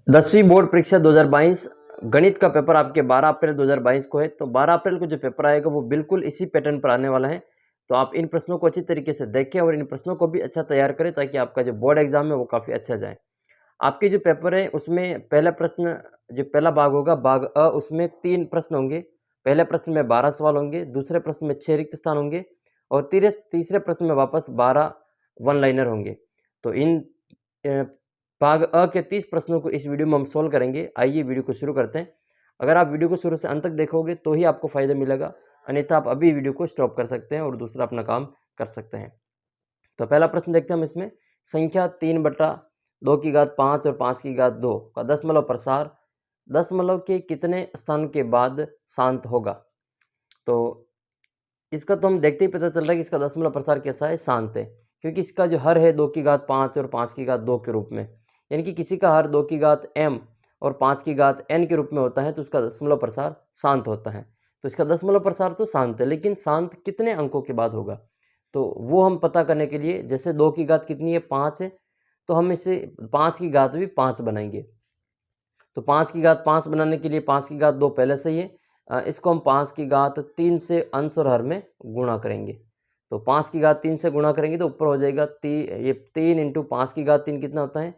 10वीं बोर्ड परीक्षा 2022 गणित का पेपर आपके 12 अप्रैल 2022 को है। तो 12 अप्रैल को जो पेपर आएगा वो बिल्कुल इसी पैटर्न पर आने वाला है। तो आप इन प्रश्नों को अच्छी तरीके से देखें और इन प्रश्नों को भी अच्छा तैयार करें ताकि आपका जो बोर्ड एग्जाम है वो काफ़ी अच्छा जाए। आपके जो पेपर है उसमें पहला प्रश्न, जो पहला भाग होगा भाग अ, उसमें 3 प्रश्न होंगे। पहले प्रश्न में 12 सवाल होंगे, दूसरे प्रश्न में 6 रिक्त स्थान होंगे और तीसरे प्रश्न में वापस 12 वन लाइनर होंगे। तो इन भाग अ के 30 प्रश्नों को इस वीडियो में हम सोल्व करेंगे। आइए वीडियो को शुरू करते हैं। अगर आप वीडियो को शुरू से अंत तक देखोगे तो ही आपको फ़ायदा मिलेगा, अन्यथा आप अभी वीडियो को स्टॉप कर सकते हैं और दूसरा अपना काम कर सकते हैं। तो पहला प्रश्न देखते हैं हम इसमें। संख्या 3/2 की घात 5 और 5 की घात 2 का दशमलव प्रसार दशमलव के कितने स्थान के बाद शांत होगा? तो इसका तो हम देखते ही पता चल रहा है कि इसका दशमलव प्रसार कैसा है, शांत है, क्योंकि इसका जो हर है 2 की घात 5 और 5 की घात 2 के रूप में, यानी कि किसी का हर 2 की घात m और 5 की घात n के रूप में होता है तो उसका दशमलव प्रसार शांत होता है। तो इसका दशमलव प्रसार तो शांत है, लेकिन शांत कितने अंकों के बाद होगा? तो वो हम पता करने के लिए, जैसे 2 की घात कितनी है, 5 है, तो हम इसे 5 की घात भी 5 बनाएंगे। तो 5 की घात 5 बनाने के लिए 5 की घात 2 पहले से ही है, इसको हम 5 की घात 3 से अंश और हर में गुणा करेंगे। तो 5 की घात 3 से गुणा करेंगे तो ऊपर हो जाएगा ये 3 इंटू 5 की घात 3 कितना होता है,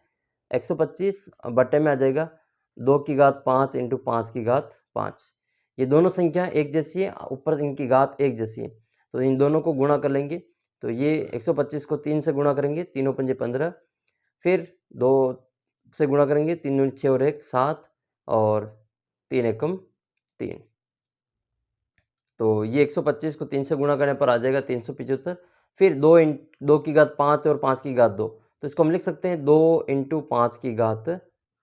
125, बट्टे में आ जाएगा 2 की घात 5 इंटू 5 की घात 5। ये दोनों संख्या एक जैसी है, ऊपर इनकी घात एक जैसी है, तो इन दोनों को गुणा कर लेंगे। तो ये 125 को 3 से गुणा करेंगे, तीनों पंजे 15, फिर 2 से गुणा करेंगे, 3 दूनी 6 और 1 7 और 3 एकम 3। तो ये 125 को 3 से गुणा करने पर आ जाएगा 375। फिर 2 की घात 5 और 5 की घात 2, तो इसको हम लिख सकते हैं 2 इंटू 5 की घात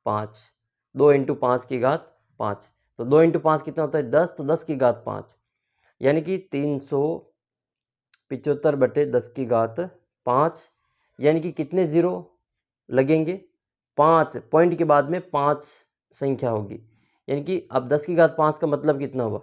5, 2 इंटू 5 की घात 5। तो 2 इंटू 5 कितना होता है, 10, तो 10 की घात 5, यानी कि 375 बटे 10 की घात 5, यानी कि कितने ज़ीरो लगेंगे, 5 पॉइंट के बाद में 5 संख्या होगी, यानी कि अब 10 की घात 5 का मतलब कितना हुआ,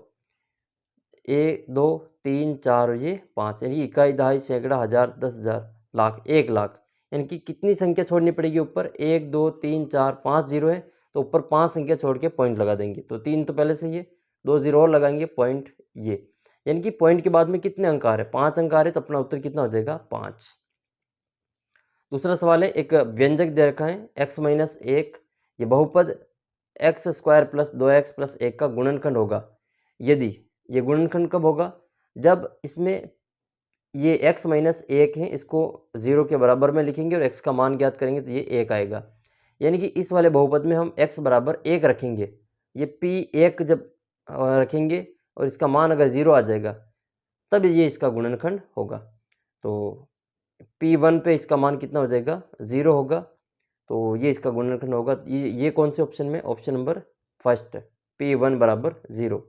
1 2 3 4 और ये 5, यानी कि इकाई, दहाई, सैकड़ा, हज़ार, 10,000, लाख, 1 लाख। यानी कि कितनी संख्या छोड़नी पड़ेगी ऊपर, 1 2 3 4 5 जीरो है, तो ऊपर 5 संख्या छोड़ के पॉइंट लगा देंगे। तो 3 तो पहले से ही है, 2 जीरो और लगाएंगे, पॉइंट ये, यानी कि पॉइंट के बाद में कितने अंक आ रहे हैं, 5 अंक आ रहे हैं, तो अपना उत्तर कितना हो जाएगा, 5। दूसरा सवाल है, एक व्यंजक दे रखा है x माइनस 1, ये बहुपद x square plus 2x plus 1 का गुणनखंड होगा यदि, ये गुणनखंड कब होगा, जब इसमें ये x माइनस 1 है, इसको 0 के बराबर में लिखेंगे और x का मान ज्ञात करेंगे तो ये 1 आएगा। यानी कि इस वाले बहुपद में हम x बराबर 1 रखेंगे, ये p1 जब रखेंगे और इसका मान अगर 0 आ जाएगा तब ये इसका गुणनखंड होगा। तो P1 पे इसका मान कितना हो जाएगा, 0 होगा, तो ये इसका गुणनखंड होगा। ये कौन से ऑप्शन में, ऑप्शन नंबर फर्स्ट, P1 बराबर 0।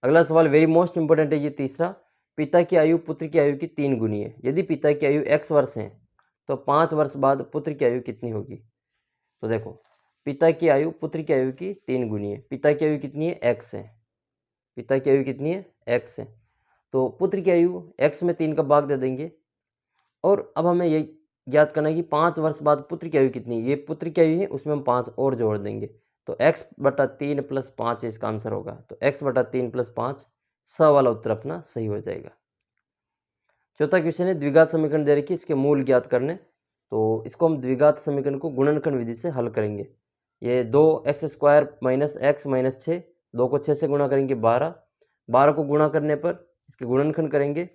अगला सवाल वेरी मोस्ट इंपॉर्टेंट है, ये तीसरा। पिता की आयु पुत्र की आयु की 3 गुनी है, यदि पिता की आयु x वर्ष है तो 5 वर्ष बाद पुत्र की आयु कितनी होगी? तो देखो, पिता की आयु पुत्र की आयु की 3 गुनी है, पिता की आयु कितनी है, x है, पिता की आयु कितनी है, x है, तो पुत्र की आयु x में 3 का भाग दे देंगे और अब हमें ये ज्ञात करना है कि 5 वर्ष बाद पुत्र की आयु कितनी है। ये पुत्र की आयु है, उसमें हम 5 और जोड़ देंगे, तो x/3 + 5 इसका आंसर होगा। तो x/3 + 5, स वाला उत्तर अपना सही हो जाएगा। चौथा क्वेश्चन है, द्विघात समीकरण दे रखी है, इसके मूल ज्ञात करने। तो इसको हम द्विघात समीकरण को गुणनखंड विधि से हल करेंगे। ये 2x² - x - 6, 2 को 6 से गुणा करेंगे 12, 12 को गुणा करने पर इसके गुणनखंड करेंगे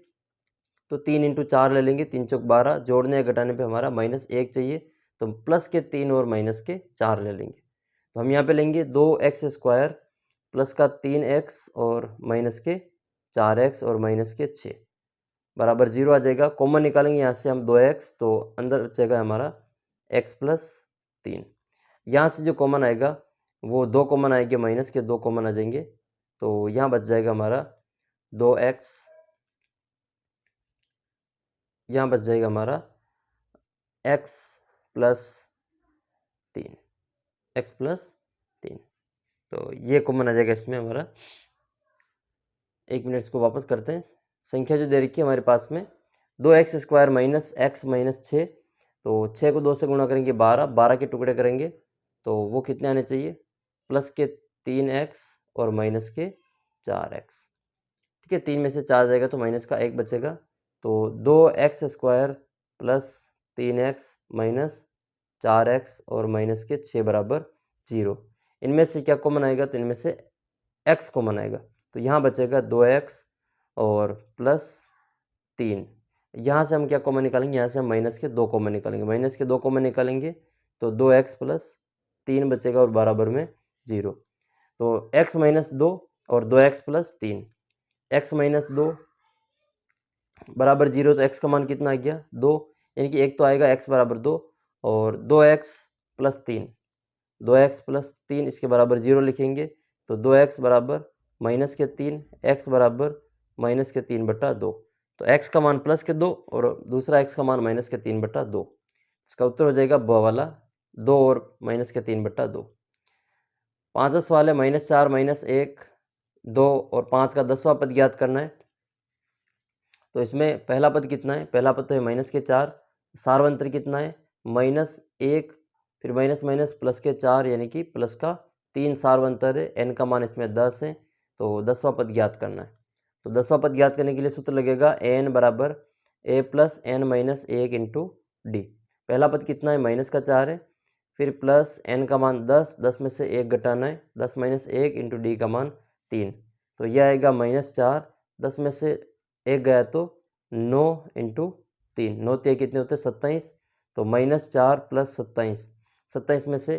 तो 3 × 4 ले लेंगे, 3 चौक 12, जोड़ने या घटाने पे हमारा -1 चाहिए, तो प्लस के 3 और माइनस के 4 ले लेंगे। तो हम यहाँ पे लेंगे 2x² प्लस का 3x और माइनस के 4x और माइनस के 6 बराबर 0 आ जाएगा। कॉमन निकालेंगे यहाँ से हम 2x, तो अंदर बचेगा हमारा x + 3। यहाँ से जो कॉमन आएगा वो 2 कॉमन आएंगे, माइनस के 2 कॉमन आ जाएंगे, तो यहाँ बच जाएगा हमारा 2x, यहाँ बच जाएगा हमारा x + 3, x + 3, तो ये कॉमन आ जाएगा इसमें हमारा। एक मिनट, इसको वापस करते हैं। संख्या जो दे रखी है हमारे पास में 2x² - x - 6, तो 6 को 2 से गुणा करेंगे 12, 12 के टुकड़े करेंगे तो वो कितने आने चाहिए, प्लस के 3x और माइनस के 4x। ठीक है, 3 में से 4 जाएगा तो माइनस का 1 बचेगा, तो 2x² plus 3x minus 4x और माइनस के 6 बराबर 0। इनमें से क्या कॉमन आएगा, तो इनमें से x कॉमन आएगा, तो यहाँ बचेगा 2x और प्लस 3। यहाँ से हम क्या कॉमन निकालेंगे, यहाँ से हम माइनस के 2 कॉमन निकालेंगे, माइनस के 2 कॉमन निकालेंगे तो 2x प्लस 3 बचेगा और बराबर में 0। तो x माइनस 2 और 2x प्लस 3, x माइनस 2 बराबर 0, तो x का मान कितना आ गया 2, यानी कि एक तो आएगा x बराबर 2 और 2x प्लस 3, 2x प्लस 3 इसके बराबर 0 लिखेंगे, तो 2x बराबर माइनस के 3, x बराबर माइनस के 3/2। तो x का मान प्लस के 2 और दूसरा x का मान माइनस के 3/2। इसका उत्तर हो जाएगा ब वाला, 2 और माइनस के 3/2। 5वां सवाल है -4 -1 2 और 5 का 10वां पद ज्ञात करना है। तो इसमें पहला पद कितना है, पहला पद तो है माइनस के 4, सार्वंतर कितना है -1, फिर माइनस माइनस प्लस के 4 यानी कि प्लस का 3 सार्वंतर है, n का मान इसमें 10 है, तो 10वां पद ज्ञात करना है। तो 10वां पद ज्ञात करने के लिए सूत्र लगेगा n बराबर a plus n minus 1 into D. पहला पद कितना है माइनस का 4 है, फिर प्लस n का मान 10, 10 में से 1 घटाना है, 10 माइनस 1 इंटू डी का मान 3, तो यह आएगा -4, 10 में से 1 गया तो 9 इंटू 3, 9 3 कितने होते हैं 27, तो -4 प्लस 27, 27 में से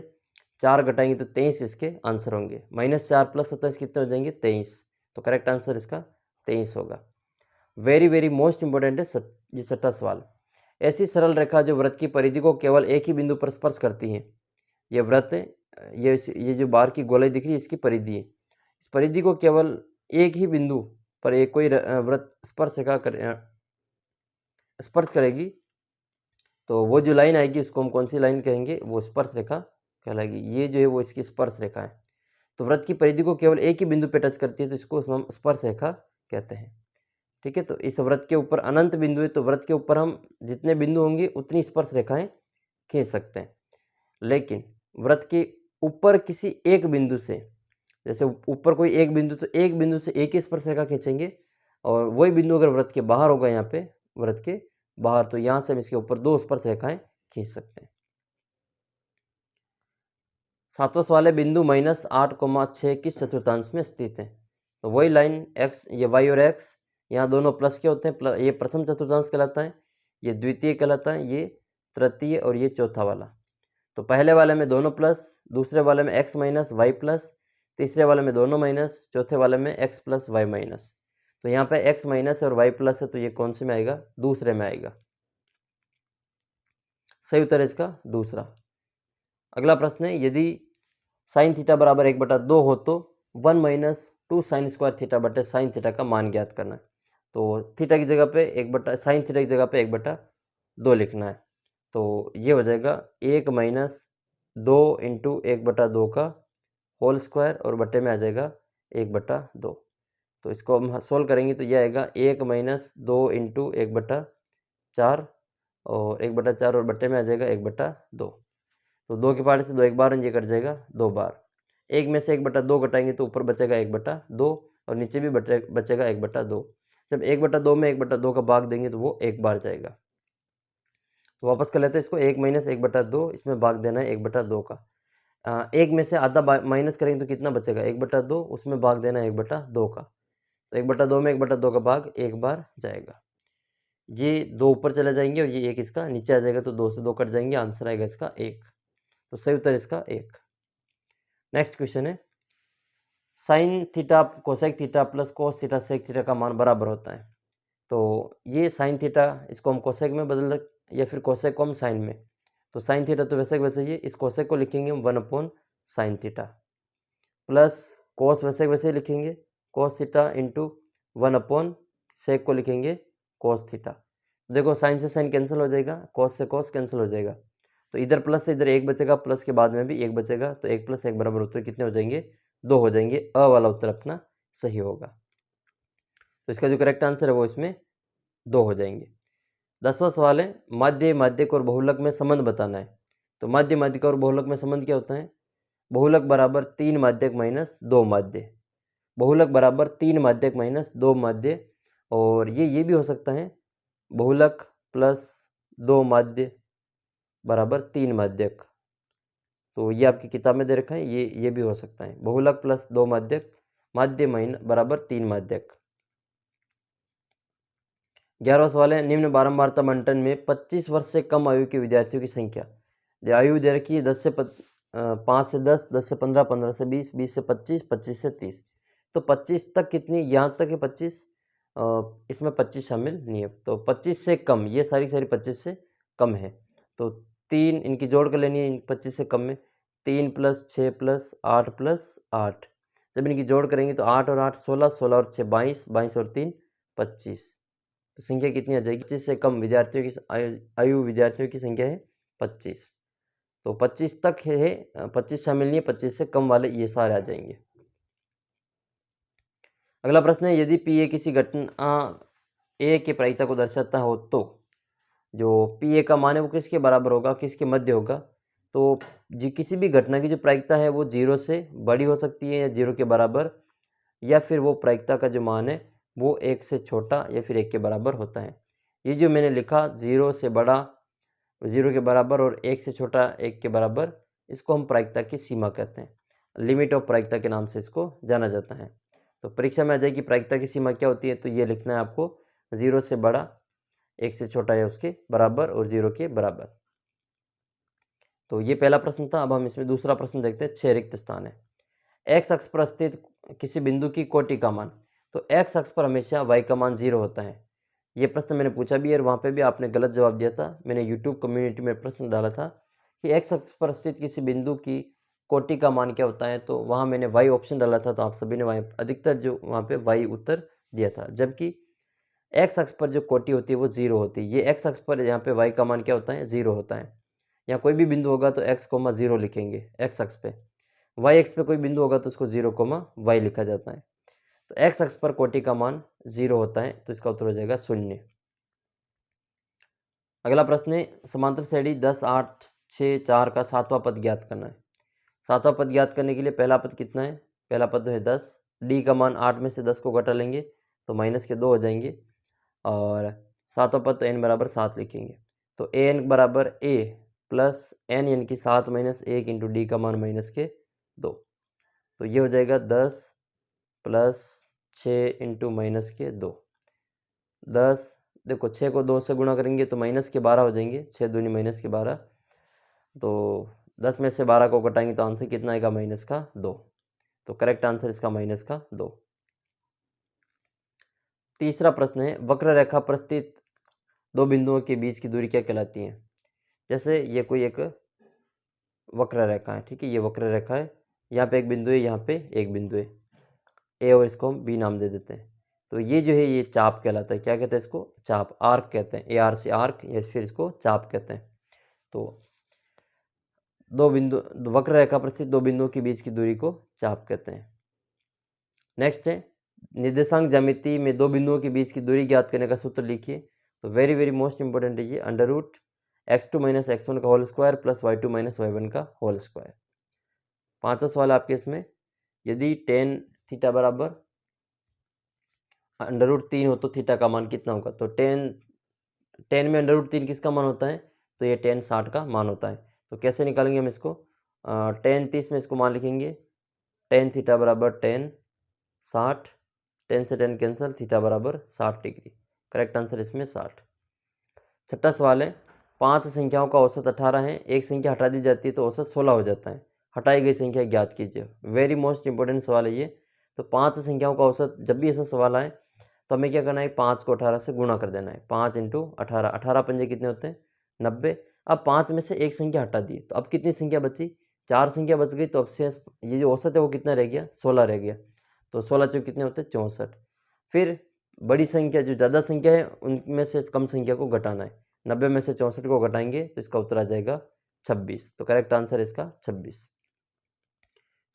4 घटाएंगे तो 23 इसके आंसर होंगे। -4 प्लस 27 कितने हो जाएंगे 23, तो करेक्ट आंसर इसका 23 होगा। वेरी वेरी मोस्ट इंपॉर्टेंट है ये 6वां सवाल। ऐसी सरल रेखा जो वृत्त की परिधि को केवल एक ही बिंदु पर स्पर्श करती है, ये वृत्त ये जो बाहर की गोलाई दिख रही है इसकी परिधि है, इस परिधि को केवल एक ही बिंदु पर एक कोई वृत्त स्पर्श करेगी, तो वो जो लाइन आएगी उसको हम कौन सी लाइन कहेंगे, वो स्पर्श रेखा कहलाएगी। ये जो है वो इसकी स्पर्श रेखा है। तो वृत्त की परिधि को केवल एक ही बिंदु पे टच करती है तो इसको हम स्पर्श रेखा कहते हैं। ठीक है, तो इस वृत्त के ऊपर अनंत बिंदु है, तो वृत्त के ऊपर हम जितने बिंदु होंगे उतनी स्पर्श रेखाएं खींच सकते हैं। लेकिन वृत्त के ऊपर किसी एक बिंदु से, जैसे ऊपर कोई एक बिंदु, तो एक बिंदु से एक ही स्पर्श रेखा खींचेंगे, और वही बिंदु अगर वृत्त के बाहर होगा, यहाँ पे वृत्त के बाहर, तो यहाँ से हम इसके ऊपर 2 स्पर्श रेखाएं खींच सकते हैं। 7वां सवाल है बिंदु -8,6 किस चतुर्थांश में स्थित है। तो वही लाइन x, ये y और x, यहाँ दोनों प्लस के होते हैं, ये प्रथम चतुर्थांश कहलाता है, ये द्वितीय कहलाता है, ये तृतीय और ये चौथा वाला। तो पहले वाले में दोनों प्लस, दूसरे वाले में x माइनस वाई प्लस, तीसरे वाले में दोनों माइनस, चौथे वाले में x प्लस वाई माइनस। तो यहाँ पे x माइनस और y प्लस है, तो ये कौन से में आएगा, दूसरे में आएगा। सही उत्तर है इसका दूसरा। अगला प्रश्न है यदि साइन थीटा बराबर 1/2 हो तो 1 - 2 साइन स्क्वायर थीटा बटे साइन थीटा का मान ज्ञात करना है। तो थीटा की जगह पे साइन थीटा की जगह पे 1/2 लिखना है, तो ये हो जाएगा 1 - 2 इंटू 1/2 का होल स्क्वायर और बटे में आ जाएगा 1/2। तो इसको हम सोल्व करेंगे तो ये आएगा 1 - 2 इंटू 1/4 और 1/4 और बटे में आ जाएगा 1/2। तो 2 के पहाड़े से 2 एक बार, ये कट जाएगा 2 बार। 1 में से 1/2 घटाएंगे तो ऊपर बचेगा 1/2 और नीचे भी बचेगा 1/2। जब 1/2 में 1/2 का भाग देंगे तो वो 1 बार जाएगा। तो वापस कर लेते हैं इसको, 1 - 1/2, इसमें भाग देना है 1/2 का। 1 में से आधा माइनस करेंगे तो कितना बचेगा 1/2, उसमें भाग देना है 1/2 का। तो 1/2 में 1/2 का भाग 1 बार जाएगा। ये 2 ऊपर चले जाएंगे और ये 1 इसका नीचे आ जाएगा, तो 2 से 2 कट जाएंगे, आंसर आएगा इसका 1। तो सही उत्तर इसका 1। नेक्स्ट क्वेश्चन है sine theta cosec theta plus cos theta sec theta का मान बराबर होता है। तो ये साइन थीटा, इसको हम कोसेक में बदल या फिर कोसेक को हम साइन में। तो साइन थीटा तो वैसे वैसे ही, इस कोसेक को लिखेंगे हम 1/sin थीटा, प्लस कोस वैसे ही लिखेंगे, कोस थीटा इंटू 1/सेक को लिखेंगे कोस थीटा। देखो साइन से साइन कैंसिल हो जाएगा, कोस से कोस कैंसिल हो जाएगा, तो इधर प्लस से इधर 1 बचेगा, प्लस के बाद में भी 1 बचेगा, तो 1 + 1 बराबर उत्तर कितने हो जाएंगे, 2 हो जाएंगे। अ वाला उत्तर अपना सही होगा। तो इसका जो करेक्ट आंसर है वो इसमें 2 हो जाएंगे। 10वां सवाल है माध्य माध्यक और बहुलक में संबंध बताना है। तो माध्य माध्यक और बहुलक में संबंध क्या होता है, बहुलक बराबर 3 माध्यक माइनस 2 माध्य, बहुलक बराबर 3 माध्यक माइनस 2 माध्य, और ये भी हो सकता है बहुलक प्लस 2 माध्य बराबर 3 माध्यक। तो ये आपकी किताब में दे रखा है, ये भी हो सकता है बहुलक प्लस 2 माध्यक माध्य बराबर 3 माध्यक। 11वां सवाल है, निम्न बारंबारता मंटन में 25 वर्ष से कम आयु के विद्यार्थियों की संख्या, जो आयु दे रखी है 5 से 10, 10 से 15, 15 से 20, 20 से 25, 25 से 30। तो 25 तक कितनी, यहाँ तक है 25, इसमें 25 शामिल नहीं है, तो 25 से कम, ये सारी 25 से कम है। तो 3 इनकी जोड़ कर लेनी है 25 से कम में, 3 प्लस 6 प्लस 8 प्लस 8, जब इनकी जोड़ करेंगे तो 8 और 8 16, 16 और 6 22, 22 और 3 25। तो संख्या कितनी आ जाएगी, 25 से कम विद्यार्थियों की आयु विद्यार्थियों की संख्या है 25। तो 25 तक है, 25 शामिल नहीं है, 25 से कम वाले ये सारे आ जाएंगे। अगला प्रश्न है, यदि पी ए किसी घटना ए के प्रायिकता को दर्शाता हो तो जो पी ए का मान है वो किसके बराबर होगा, किसके मध्य होगा। तो जी किसी भी घटना की जो प्रायिकता है वो 0 से बड़ी हो सकती है या 0 के बराबर, या फिर वो प्रायिकता का जो मान है वो 1 से छोटा या फिर 1 के बराबर होता है। ये जो मैंने लिखा 0 से बड़ा, 0 के बराबर और 1 से छोटा 1 के बराबर, इसको हम प्रायिकता की सीमा कहते हैं, लिमिट ऑफ प्रायिकता के नाम से इसको जाना जाता है। तो परीक्षा में आ जाएगी प्रायिकता की सीमा क्या होती है, तो ये लिखना है आपको 0 से बड़ा, 1 से छोटा या उसके बराबर और 0 के बराबर। तो ये पहला प्रश्न था। अब हम इसमें दूसरा प्रश्न देखते हैं। 6 रिक्त स्थान है। एक्स अक्ष पर स्थित किसी बिंदु की कोटि का मान, तो एक्स अक्ष पर हमेशा वाई का मान 0 होता है। ये प्रश्न मैंने पूछा भी है और वहाँ पे भी आपने गलत जवाब दिया था। मैंने यूट्यूब कम्युनिटी में प्रश्न डाला था कि एक्स अक्ष पर स्थित किसी बिंदु की कोटि का मान क्या होता है, तो वहाँ मैंने वाई ऑप्शन डाला था, तो आप सभी ने वहाँ अधिकतर जो वहाँ पे वाई उत्तर दिया था। जबकि एक्स अक्ष पर जो कोटि होती है वो 0 होती है। ये एक्स अक्ष पर यहाँ पे वाई का मान क्या होता है, 0 होता है। यहाँ कोई भी बिंदु होगा तो एक्स कोमा 0 लिखेंगे एक्स अक्ष पे, वाई एक्स पे कोई बिंदु होगा तो उसको 0 कोमा वाई लिखा जाता है। तो एक्स अक्ष पर कोटि का मान 0 होता है, तो इसका उत्तर हो जाएगा 0। अगला प्रश्न है, समांतर श्रेणी 10, 8, 6, 4 का 7वां पद ज्ञात करना है। 7वां पद ज्ञात करने के लिए पहला पद कितना है, पहला पद है 10, डी का मान 8 में से 10 को घटा लेंगे तो माइनस के 2 हो जाएंगे, और 7वां पद तो n बराबर 7 लिखेंगे। तो ए एन बराबर ए प्लस एन यानी कि 7 माइनस 1 इंटू डी का मान माइनस के 2। तो ये हो जाएगा 10 प्लस 6 इंटू माइनस के 2। 10, देखो 6 को 2 से गुणा करेंगे तो माइनस के 12 हो जाएंगे, 6 दूनी माइनस के 12। तो 10 में से 12 को घटाएंगे तो आंसर कितना आएगा, माइनस का 2। तो करेक्ट आंसर इसका माइनस का 2। तीसरा प्रश्न है, वक्र रेखा पर स्थित दो बिंदुओं के बीच की दूरी क्या कहलाती है। जैसे ये कोई एक वक्र रेखा है, ठीक है, ये वक्र रेखा है, यहाँ पे एक बिंदु है, यहाँ पे एक बिंदु है ए, और इसको हम बी नाम दे देते हैं। तो ये जो है ये चाप कहलाता है। क्या कहते हैं इसको, चाप, आर्क कहते हैं, ए आर से आर्क, या फिर इसको चाप कहते हैं। तो दो बिंदु, वक्र रेखा पर स्थित दो बिंदुओं के बीच की दूरी को चाप कहते हैं। नेक्स्ट है, निर्देशांक ज्यामिति में दो बिंदुओं के बीच की दूरी ज्ञात करने का सूत्र लिखिए। तो वेरी वेरी मोस्ट इंपॉर्टेंट है ये, under root x2 minus x1 का whole square plus y2 minus y1 का होल स्क्वायर। पांचवा सवाल आपके इसमें, यदि टेन थीटा बराबर अंडर रूट 3 हो तो थीटा का मान कितना होगा। तो टेन में अंडर रूट 3 किसका मान होता है, तो ये टेन 60 का मान होता है। तो कैसे निकालेंगे हम इसको, टेन 30 में इसको मान लिखेंगे, टेन थीटा बराबर टेन 60, 10 से 10 कैंसिल, थीटा बराबर 60 डिग्री। करेक्ट आंसर इसमें 60। छठा सवाल है, 5 संख्याओं का औसत 18 है, एक संख्या हटा दी जाती है तो औसत 16 हो जाता है, हटाई गई संख्या ज्ञात कीजिए। वेरी मोस्ट इंपॉर्टेंट सवाल है ये। तो 5 संख्याओं का औसत, जब भी ऐसा सवाल आए तो हमें क्या करना है, 5 को 18 से गुणा कर देना है। 5 इंटू 18, 18 पंजे कितने होते हैं, 90। अब 5 में से एक संख्या हटा दी तो अब कितनी संख्या बची, 4 संख्या बच गई। तो अब से ये जो औसत है वो कितना रह गया, 16 रह गया। तो 16 चौक कितने होते हैं, 64। फिर बड़ी संख्या, जो ज़्यादा संख्या है उनमें से कम संख्या को घटाना है। 90 में से 64 को घटाएंगे तो इसका उत्तर आ जाएगा 26। तो करेक्ट आंसर इसका 26।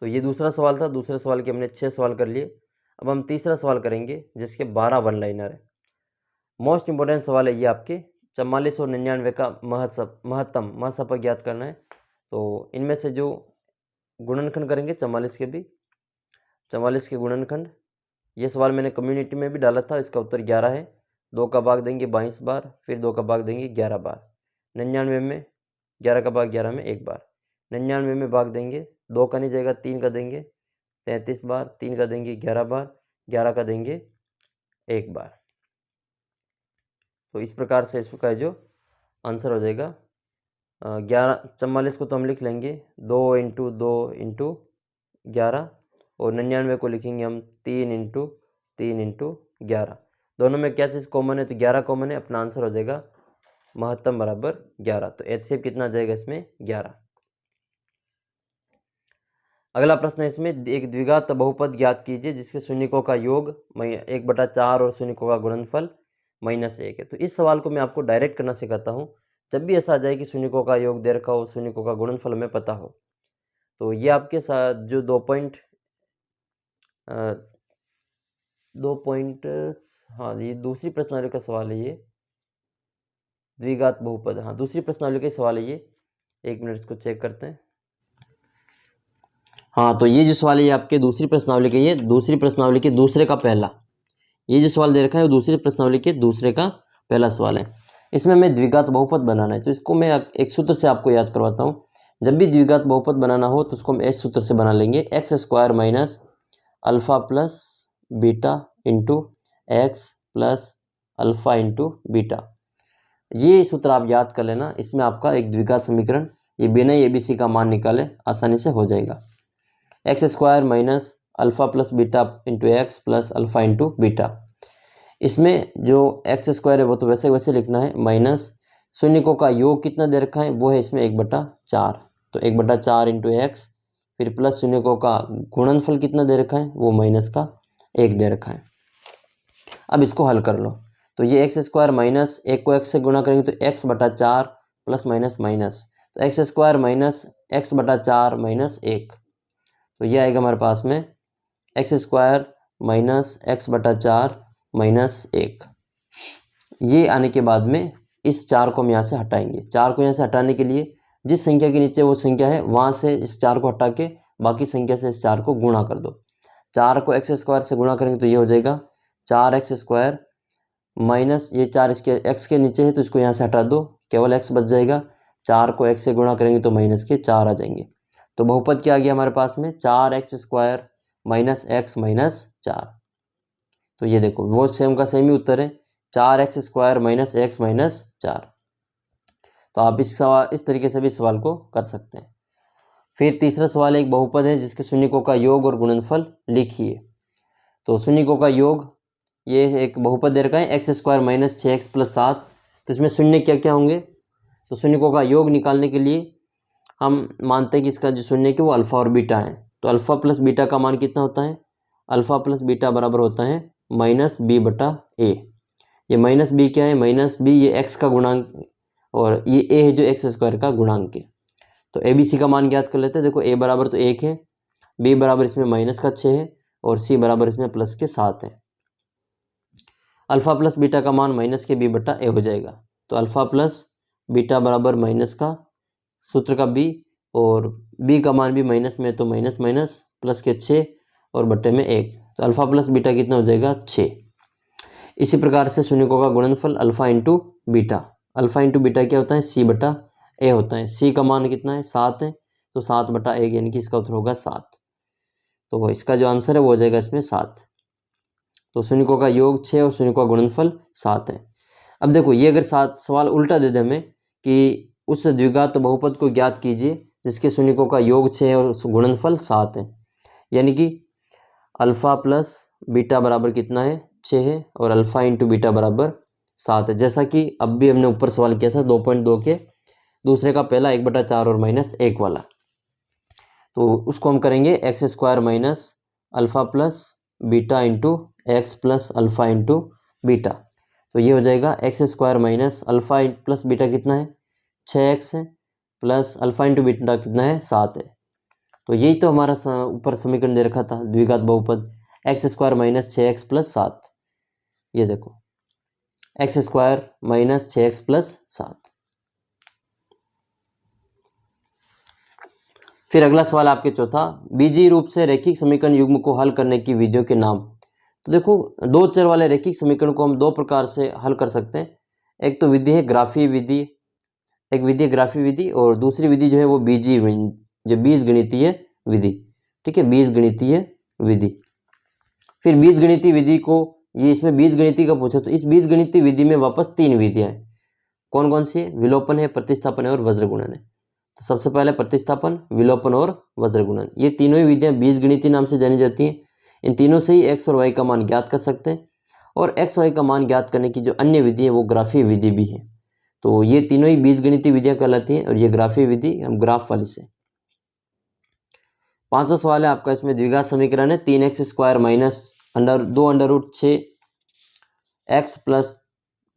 तो ये दूसरा सवाल था। दूसरे सवाल के हमने 6 सवाल कर लिए। अब हम तीसरा सवाल करेंगे जिसके 12 वन लाइनर है। मोस्ट इंपॉर्टेंट सवाल है ये आपके। 44 और 99 का महत्तम महत्तम ज्ञात करना है। तो इनमें से जो गुणनखंड करेंगे 44 के भी, 44 के गुणनखंड। ये सवाल मैंने कम्युनिटी में भी डाला था, इसका उत्तर 11 है। 2 का भाग देंगे 22 बार, फिर 2 का भाग देंगे 11 बार। 99 में 11 का भाग 11 में 1 बार। 99 में भाग देंगे, 2 का नहीं जाएगा, 3 का देंगे 33 बार, 3 का देंगे 11 बार, 11 का देंगे 1 बार। तो इस प्रकार से इसका जो आंसर हो जाएगा 44 को तो हम लिख लेंगे 2 × 2 × 11, और 99 को लिखेंगे हम 3 × 3 × 11। दोनों में क्या चीज़ कॉमन है, तो 11 कॉमन है, अपना आंसर हो जाएगा महत्तम बराबर 11। तो HCF कितना जाएगा इसमें 11। अगला प्रश्न है इसमें, एक द्विघात बहुपद ज्ञात कीजिए जिसके शून्यकों का योग 1/4 और शून्यकों का गुणनफल -1 है। तो इस सवाल को मैं आपको डायरेक्ट करना सिखाता हूँ। जब भी ऐसा आ जाए कि शून्यकों का योग दे रखा हो, शून्यकों का गुणनफल हमें पता हो, तो ये आपके साथ जो 2 पॉइंट हाँ, ये दूसरी प्रश्नावली का सवाल है। ये द्विघात बहुपद, हाँ दूसरी प्रश्नावली का सवाल है ये। 1 मिनट इसको चेक करते हैं। हाँ, तो ये जो सवाल है ये आपके दूसरी प्रश्नावली के, ये दूसरी प्रश्नावली के दूसरे का पहला, ये जो सवाल दे रखा है वो दूसरी प्रश्नावली के दूसरे का पहला सवाल है। इसमें हमें द्विघात बहुपद बनाना है, तो इसको मैं एक सूत्र से आपको याद करवाता हूँ। जब भी द्विघात बहुपद बनाना हो तो उसको हम इस सूत्र से बना लेंगे, x² - alpha plus beta into x plus alpha into beta. ये सूत्र आप याद कर लेना, इसमें आपका एक द्विघात समीकरण ये बिना ABC का मान निकाले आसानी से हो जाएगा। x² - alpha plus beta into x plus alpha into beta. इसमें जो x² है वो तो वैसे वैसे लिखना है, माइनस शून्यकों का योग कितना दे रखा है वो है इसमें 1/4, तो 1/4 इंटू एक्स, फिर प्लस शून्यकों का गुणनफल कितना दे रखा है वो -1 दे रखा है। अब इसको हल कर लो, तो ये x² माइनस 1 को x से गुणा करेंगे तो x/4 प्लस माइनस माइनस, तो x² - x/4 -1, तो ये आएगा हमारे पास में x² - x/4 -1। ये आने के बाद में इस 4 को हम यहाँ से हटाएंगे। 4 को यहाँ से हटाने के लिए जिस संख्या के नीचे वो संख्या है वहाँ से इस 4 को हटा के बाकी संख्या से इस 4 को गुणा कर दो। 4 को x² से गुणा करेंगे तो ये हो जाएगा 4x² माइनस ये 4 इसके x के नीचे है तो इसको यहाँ से हटा दो, केवल x बच जाएगा। 4 को x से गुणा करेंगे तो -4 आ जाएंगे। तो बहुपद क्या आ गया हमारे पास में, 4x² - x - 4। तो ये देखो वो सेम का सेम ही उत्तर है, 4x² - x - 4। तो आप इस तरीके से भी सवाल को कर सकते हैं। फिर तीसरा सवाल एक बहुपद है जिसके शून्यकों का योग और गुणनफल लिखिए। तो शून्यकों का योग, ये एक बहुपद दे रखा है x² - 6x + 7। तो इसमें शून्य क्या क्या होंगे, तो शून्यकों का योग निकालने के लिए हम मानते हैं कि इसका जो शून्य है वो अल्फ़ा और बीटा है। तो अल्फ़ा प्लस बीटा का मान कितना होता है, अल्फ़ा प्लस बीटा बराबर होता है -b/a। ये -b क्या है, -b ये x का गुणांक और ये a है जो x² का गुणांक है। तो ABC का मान ज्ञात कर लेते हैं। देखो a बराबर तो 1 है, b बराबर इसमें -6 है और c बराबर इसमें +7 है। अल्फ़ा प्लस बीटा का मान -b/a हो जाएगा। तो अल्फ़ा प्लस बीटा बराबर माइनस का सूत्र का b, और b का मान भी माइनस में तो माइनस माइनस प्लस के 6 और बट्टे में 1, तो अल्फ़ा प्लस बीटा कितना हो जाएगा 6। इसी प्रकार से शून्यकों का गुणनफल alpha into beta, alpha into beta क्या होता है c/a होता है। c का मान कितना है 7 है, तो 7/1 यानी कि इसका उत्तर होगा 7। तो इसका जो आंसर है वो हो जाएगा इसमें 7। तो शून्यकों का योग 6 और शून्यकों का गुणनफल 7 है। अब देखो ये अगर सवाल उल्टा दे दे हमें कि उस द्विघात बहुपद को ज्ञात कीजिए जिसके शून्यकों का योग 6 और गुणनफल 7 है, यानी कि अल्फ़ा प्लस बीटा बराबर कितना है 6 है और अल्फ़ा इंटू बीटा बराबर 7 है। जैसा कि अब भी हमने ऊपर सवाल किया था 2.2 के दूसरे का पहला 1/4 और -1 वाला, तो उसको हम करेंगे x² - alpha plus beta into x plus alpha into beta. तो ये हो जाएगा x² - अल्फ़ा प्लस बीटा कितना है 6x है, प्लस अल्फ़ा इंटू बीटा कितना है 7 है। तो यही तो हमारा ऊपर समीकरण दे रखा था द्विघात बहुपद, x² - 6x + 7। ये देखो x² - 6x + 7। फिर अगला सवाल आपके चौथा, बीजीय रूप से रैखिक समीकरण युग्म को हल करने की विधियों के नाम। तो देखो, दो चर वाले रैखिक समीकरण को हम दो प्रकार से हल कर सकते हैं। एक तो विधि है ग्राफीय विधि, एक विधि है ग्राफीय विधि, और दूसरी विधि जो है वो बीजीय, जो बीजगणितीय विधि। ठीक है, बीजगणितीय विधि। फिर बीजगणितीय विधि को, ये इसमें बीजगणितीय का पूछा, तो इस बीजगणितीय विधि में वापस तीन विधियां हैं। कौन कौन सी है? विलोपन है, प्रतिस्थापन है और वज्रगुणन है। तो सबसे पहले प्रतिस्थापन, विलोपन और वज्रगुणन, ये तीनों ही विधियां बीजगणितीय नाम से जानी जाती हैं। इन तीनों से ही एक्स और वाई का मान ज्ञात कर सकते हैं, और एक्स वाई का मान ज्ञात करने की जो अन्य विधि है वो ग्राफीय विधि भी है। तो ये तीनों ही बीजगणितीय विधियां कहलाती हैं, और ये ग्राफीय विधि हम ग्राफ वाली से। पांचवा सवाल है आपका, इसमें द्विघात समीकरण है 3x² माइनस दो अंडर रूट 6 एक्स प्लस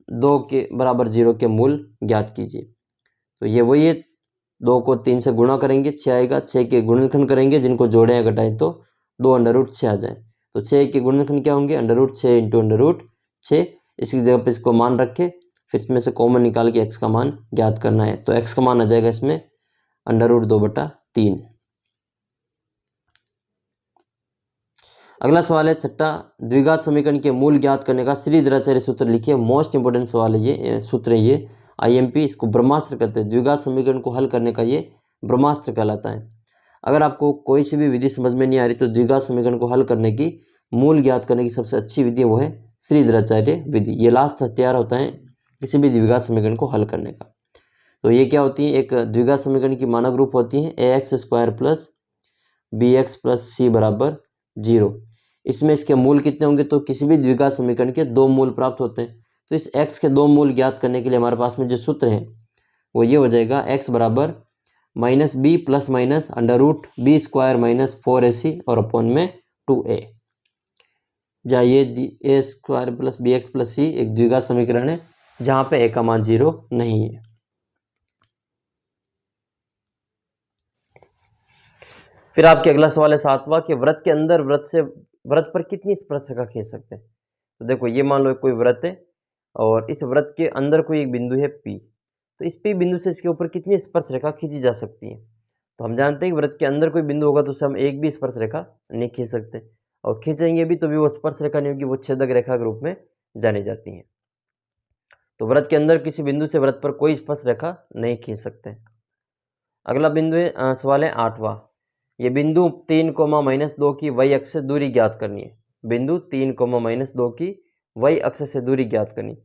2 के बराबर 0 के मूल ज्ञात कीजिए। तो ये वही है, 2 को 3 से गुणा करेंगे 6 आएगा, 6 के गुणनखंड करेंगे, जिनको जोड़े या घटाएं तो 2 अंडर रूट 6 आ जाए। तो 6 के गुणनखंड क्या होंगे? Under root 6 into under root 6। इसकी जगह पे इसको मान रखे, फिर इसमें से कॉमन निकाल के एक्स का मान ज्ञात करना है। तो एक्स का मान आ जाएगा इसमें अंडर रूट 2/3। अगला सवाल है छठा, द्विघात समीकरण के मूल ज्ञात करने का श्रीधराचार्य सूत्र लिखिए। मोस्ट इंपोर्टेंट सवाल है ये, सूत्र है ये, आईएमपी, इसको ब्रह्मास्त्र कहते हैं। द्विघात समीकरण को हल करने का ये ब्रह्मास्त्र कहलाता है। अगर आपको कोई सी भी विधि समझ में नहीं आ रही तो द्विघात समीकरण को हल करने की, मूल ज्ञात करने की सबसे अच्छी विधि वो है श्रीधराचार्य विधि। ये लास्ट हथियार होता है किसी भी द्विघात समीकरण को हल करने का। तो ये क्या होती है? एक द्विघात समीकरण की मानक रूप होती है ax² plus bx plus c बराबर 0। इसमें इसके मूल कितने होंगे? तो किसी भी द्विघात समीकरण के दो मूल प्राप्त होते हैं। तो इस x के दो मूल ज्ञात करने के लिए हमारे पास में जो सूत्र है वो ये हो जाएगा, x बराबर minus b plus minus under root b² minus 4ac और अपॉन में 2a। जहाँ ये a² plus bx plus c एक द्विघात समीकरण है जहाँ पे a का मान 0 नहीं है। फिर आपके अगला सवाल है सातवां, कि वृत्त के अंदर वृत्त पर कितनी स्पर्शरेखा खींच सकते हैं। तो देखो, ये मान लो कोई वृत्त है और इस वृत्त के अंदर कोई एक बिंदु है P, तो इस P बिंदु से इसके ऊपर कितनी स्पर्शरेखा खींची जा सकती है। तो हम जानते हैं कि वृत्त के अंदर कोई बिंदु होगा तो उससे हम एक भी स्पर्शरेखा नहीं खींच सकते, और खींचेंगे भी तो भी वो स्पर्शरेखा नहीं होगी, वो छेदक रेखा के रूप में जानी जाती है। तो वृत्त के अंदर किसी बिंदु से वृत्त पर कोई स्पर्शरेखा नहीं खींच सकते। अगला बिंदु है सवाल है आठवां, ये बिंदु 3, -2 की y अक्ष से दूरी ज्ञात करनी है। बिंदु 3, -2 की y अक्ष से दूरी ज्ञात करनी।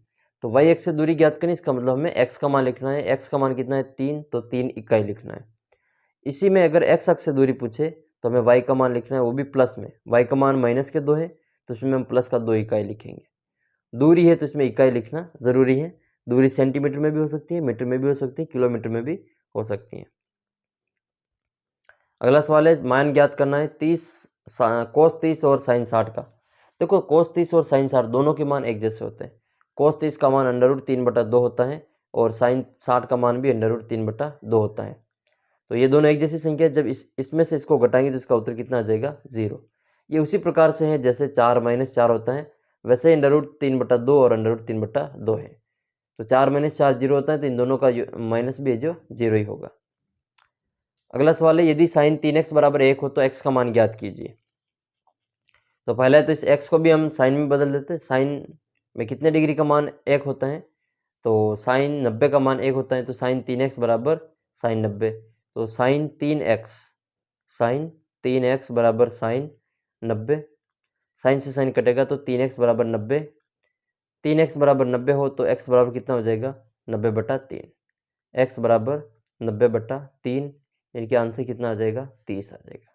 तो y अक्ष से दूरी ज्ञात करनी, इसका मतलब हमें x का मान लिखना है। x का मान कितना है? 3, तो 3 इकाई लिखना है। इसी में अगर x अक्ष से दूरी पूछे तो हमें y का मान लिखना है, वो भी प्लस में। y का मान -2 है तो इसमें हम प्लस का 2 इकाई लिखेंगे। दूरी है तो इसमें इकाई लिखना ज़रूरी है। दूरी सेंटीमीटर में भी हो सकती है, मीटर में भी हो सकती है, किलोमीटर में भी हो सकती है। अगला सवाल है, मान ज्ञात करना है cos 30 और sin 60 का। देखो, cos 30 और sin 60 दोनों के मान एक जैसे होते हैं। cos 30 का मान अंडर रूट 3/2 होता है और sin 60 का मान भी अंडर रूट 3/2 होता है। तो ये दोनों एक जैसी संख्या है। जब इसमें से इसको घटाएंगे तो इसका उत्तर कितना आ जाएगा? 0। ये उसी प्रकार से है जैसे 4 - 4 होता है, वैसे अंडर रूट 3/2 और अंडर रूट 3/2 है। तो 4 - 4 0 होता है, तो इन दोनों का माइनस भी है जो 0 ही होगा। अगला सवाल है, यदि sin 3x बराबर 1 हो तो x का मान ज्ञात कीजिए। तो पहले तो इस x को भी हम साइन में बदल देते हैं। साइन में कितने डिग्री का मान 1 होता है? तो साइन 90 का मान 1 होता है, तो sin 3x बराबर साइन 90। तो sin 3x बराबर साइन 90। साइन से साइन कटेगा तो 3x बराबर 90। 3x बराबर 90 हो तो x बराबर कितना हो जाएगा? 90/3। x बराबर 90/3, यानी कि आंसर कितना आ जाएगा? 30 आ जाएगा।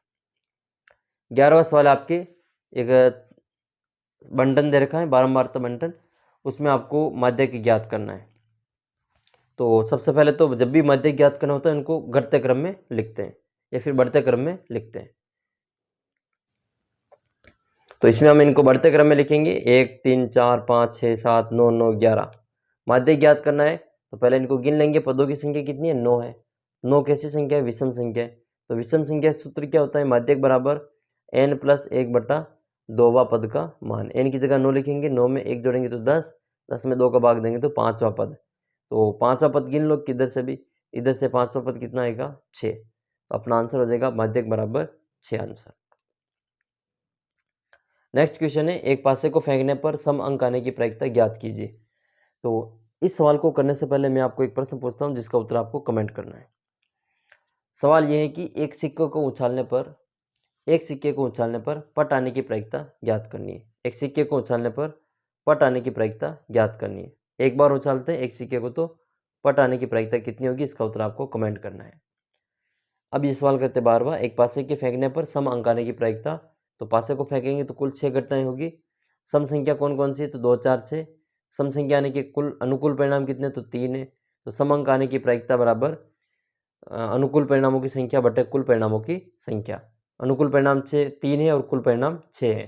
11वां सवाल आपके, एक बंटन दे रखा है, बारंबारता बंटन, उसमें आपको माध्यक ज्ञात करना है। तो सबसे पहले तो जब भी माध्यक ज्ञात करना होता है उनको घटते क्रम में लिखते हैं या फिर बढ़ते क्रम में लिखते हैं। तो इसमें हम इनको बढ़ते क्रम में लिखेंगे, 1 3 4 5 6 7 9 9 11। माध्यक ज्ञात करना है तो पहले इनको गिन लेंगे। पदों की संख्या कितनी है? 9 है। 9 कैसी संख्या है? विषम संख्या है। तो विषम संख्या सूत्र क्या होता है? माध्यक बराबर n + 1/2वां पद का मान। n की जगह 9 लिखेंगे, 9 में 1 जोड़ेंगे तो 10, 10 में 2 का भाग देंगे तो 5वां पद। तो 5वां पद गिन लो किधर से भी, इधर से 5वां पद कितना आएगा? 6। तो अपना आंसर हो जाएगा माध्यक बराबर 6 आंसर। नेक्स्ट क्वेश्चन है, एक पासे को फेंकने पर सम अंक आने की प्रायिकता ज्ञात कीजिए। तो इस सवाल को करने से पहले मैं आपको एक प्रश्न पूछता हूँ जिसका उत्तर आपको कमेंट करना है। सवाल यह है कि एक सिक्के को उछालने पर पट आने की प्रायिकता ज्ञात करनी है। एक सिक्के को उछालने पर पट आने की प्रायिकता ज्ञात करनी है। एक बार उछालते हैं एक सिक्के को तो पट आने की प्रायिकता कितनी होगी, इसका उत्तर आपको कमेंट करना है। अब ये सवाल करते बार बार, एक पासे के फेंकने पर सम अंक आने की प्रायिकता, तो पासे को फेंकेंगे तो कुल 6 घटनाएं होगी। सम संख्या कौन कौन सी है, तो 2, 4, 6। सम संख्या आने के कुल अनुकूल परिणाम कितने, तो 3 है। तो सम अंक आने की प्रायिकता बराबर अनुकूल परिणामों की संख्या बटे कुल परिणामों की संख्या। अनुकूल परिणाम 3 है और कुल परिणाम 6 है।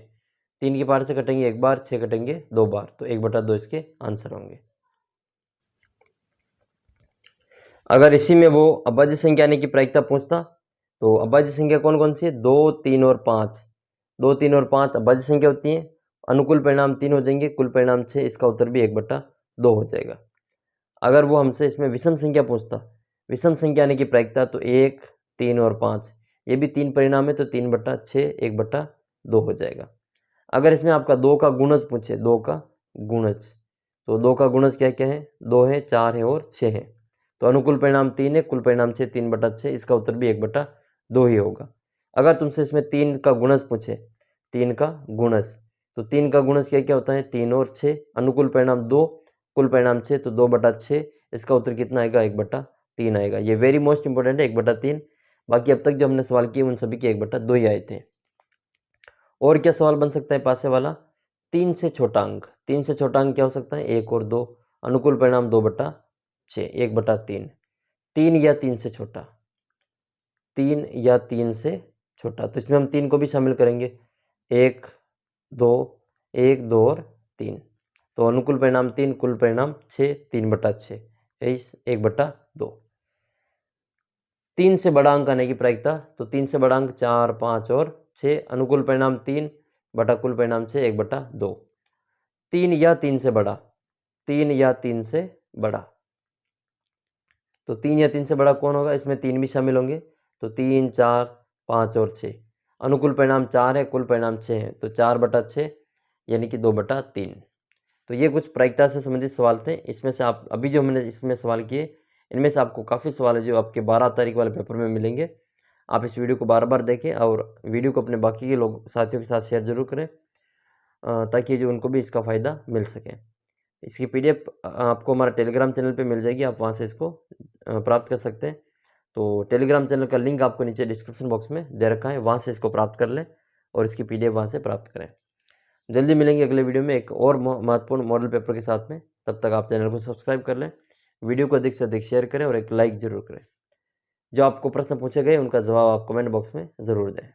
3 की पार से कटेंगे 1 बार, 6 कटेंगे 2 बार, तो 1/2 इसके आंसर होंगे। अगर इसी में वो अभाज्य संख्या आने की प्रायिकता पूछता, तो अभाज्य संख्या कौन कौन सी है, 2, 3 और 5। 2, 3 और 5 अभाज्य संख्या होती है। अनुकूल परिणाम 3 हो जाएंगे, कुल परिणाम 6, इसका उत्तर भी 1/2 हो जाएगा। अगर वो हमसे इसमें विषम संख्या पूछता, विषम संख्या आने की प्रायिकता, तो 1, 3 और 5, ये भी 3 परिणाम है, तो 3/6 1/2 हो जाएगा। अगर इसमें आपका 2 का गुणज पूछे, 2 का गुणज, तो 2 का गुणज क्या क्या है, 2 है, 4 है और 6 है। तो अनुकूल परिणाम 3 है, कुल परिणाम 6, 3/6, इसका उत्तर भी 1/2 ही होगा। अगर तुमसे इसमें 3 का गुणज पूछे, 3 का गुणज, तो 3 का गुणज क्या क्या होता है, 3 और 6, अनुकूल परिणाम 2, कुल परिणाम 6, तो 2/6, इसका उत्तर कितना आएगा, 1/3 आएगा। ये वेरी मोस्ट इंपॉर्टेंट है, 1/3। बाकी अब तक जो हमने सवाल किए उन सभी के 1/2 ही आए थे। और क्या सवाल बन सकता है पासे वाला, 3 से छोटा अंक। 3 से छोटा अंक क्या हो सकता है, 1 और 2। अनुकूल परिणाम 2/6, 1/3। 3 या 3 से छोटा, 3 या 3 से छोटा, तो इसमें हम 3 को भी शामिल करेंगे, 1, 2, 1, 2 और 3। तो अनुकूल परिणाम 3, कुल परिणाम 6, 3/6, 1/2। 3 से बड़ा अंक आने की प्रायिकता, तो 3 से बड़ा अंक 4, 5 और 6। अनुकूल परिणाम 3 बटा कुल परिणाम 6, 1/2। 3 या 3 से बड़ा, 3 या 3 से बड़ा, तो 3 या 3 से बड़ा कौन होगा, इसमें 3 भी शामिल होंगे, तो 3, 4, 5 और 6। अनुकूल परिणाम 4 है, कुल परिणाम 6 है, तो 4/6 यानी कि 2/3। तो ये कुछ प्रायिकता से संबंधित सवाल थे। इसमें से आप अभी जो हमने इसमें सवाल किए, इनमें से आपको काफ़ी सवाल है जो आपके 12 तारीख वाले पेपर में मिलेंगे। आप इस वीडियो को बार बार देखें और वीडियो को अपने बाकी के लोग साथियों के साथ शेयर जरूर करें, ताकि जो उनको भी इसका फ़ायदा मिल सके। इसकी PDF आपको हमारा टेलीग्राम चैनल पे मिल जाएगी, आप वहाँ से इसको प्राप्त कर सकते हैं। तो टेलीग्राम चैनल का लिंक आपको नीचे डिस्क्रिप्शन बॉक्स में दे रखा है, वहाँ से इसको प्राप्त कर लें और इसकी PDF वहाँ से प्राप्त करें। जल्दी मिलेंगे अगले वीडियो में एक और महत्वपूर्ण मॉडल पेपर के साथ में। तब तक आप चैनल को सब्सक्राइब कर लें, वीडियो को अधिक से अधिक शेयर करें और एक लाइक ज़रूर करें। जो आपको प्रश्न पूछे गए उनका जवाब आप कमेंट बॉक्स में ज़रूर दें।